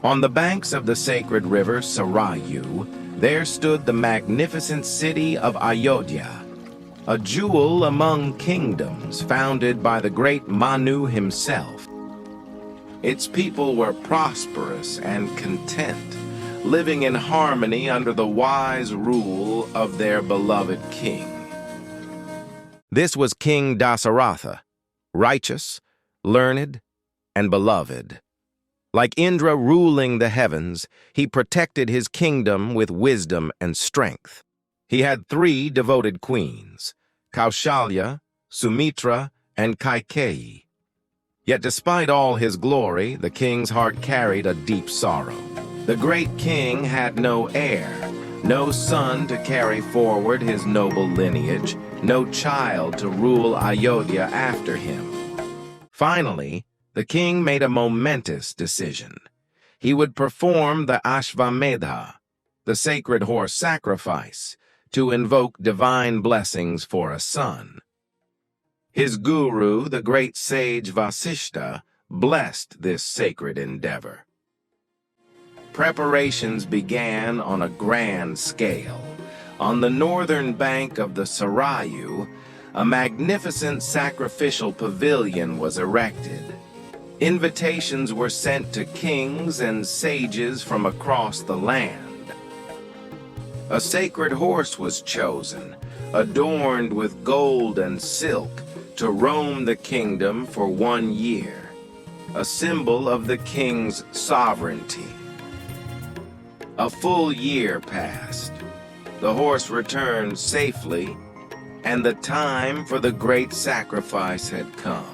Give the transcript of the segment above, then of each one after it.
On the banks of the sacred river Sarayu, there stood the magnificent city of Ayodhya, a jewel among kingdoms founded by the great Manu himself. Its people were prosperous and content, living in harmony under the wise rule of their beloved king. This was King Dasaratha, righteous, learned, and beloved. Like Indra ruling the heavens, he protected his kingdom with wisdom and strength. He had 3 devoted queens, Kaushalya, Sumitra, and Kaikeyi. Yet despite all his glory, the king's heart carried a deep sorrow. The great king had no heir, no son to carry forward his noble lineage, no child to rule Ayodhya after him. Finally, the king made a momentous decision. He would perform the Ashvamedha, the sacred horse sacrifice, to invoke divine blessings for a son. His guru, the great sage Vasishta, blessed this sacred endeavor. Preparations began on a grand scale. On the northern bank of the Sarayu, a magnificent sacrificial pavilion was erected. Invitations were sent to kings and sages from across the land. A sacred horse was chosen, adorned with gold and silk, to roam the kingdom for 1 year, a symbol of the king's sovereignty. A full year passed. The horse returned safely, and the time for the great sacrifice had come.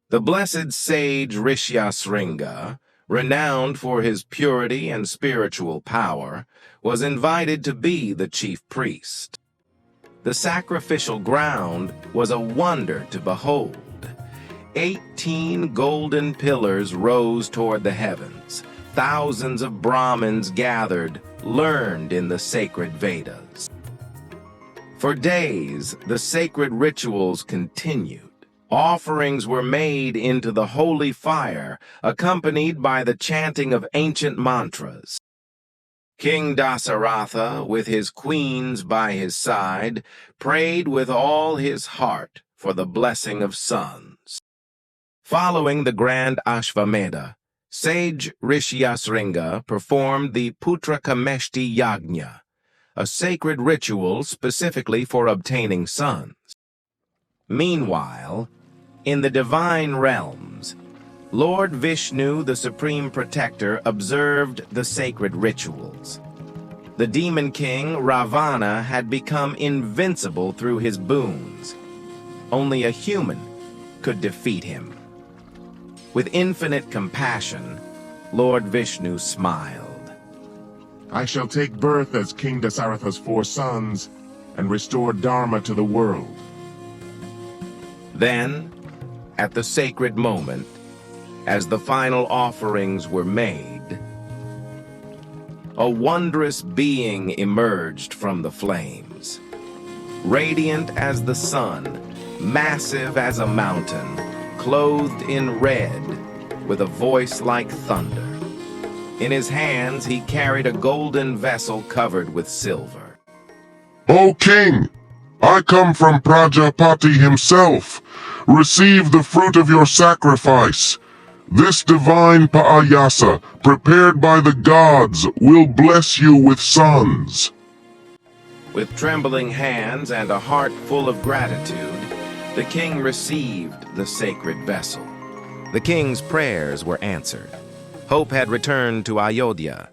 The blessed sage Rishyasringa, renowned for his purity and spiritual power, was invited to be the chief priest. The sacrificial ground was a wonder to behold. 18 golden pillars rose toward the heavens. Thousands of Brahmins gathered, learned in the sacred Vedas. For days, the sacred rituals continued. Offerings were made into the holy fire, accompanied by the chanting of ancient mantras. King Dasaratha, with his queens by his side, prayed with all his heart for the blessing of sons. Following the grand Ashvamedha, sage Rishyasringa performed the Putrakameshti Yagna, a sacred ritual specifically for obtaining sons. Meanwhile, in the divine realms, Lord Vishnu, the Supreme Protector, observed the sacred rituals. The demon king, Ravana, had become invincible through his boons. Only a human could defeat him. With infinite compassion, Lord Vishnu smiled. I shall take birth as King Dasaratha's 4 sons and restore Dharma to the world. Then, at the sacred moment, as the final offerings were made, a wondrous being emerged from the flames. Radiant as the sun, massive as a mountain, clothed in red, with a voice like thunder. In his hands he carried a golden vessel covered with silver. O king, I come from Prajapati himself. Receive the fruit of your sacrifice. This divine Payasa, prepared by the gods, will bless you with sons. With trembling hands and a heart full of gratitude, the king received the sacred vessel. The king's prayers were answered. Hope had returned to Ayodhya,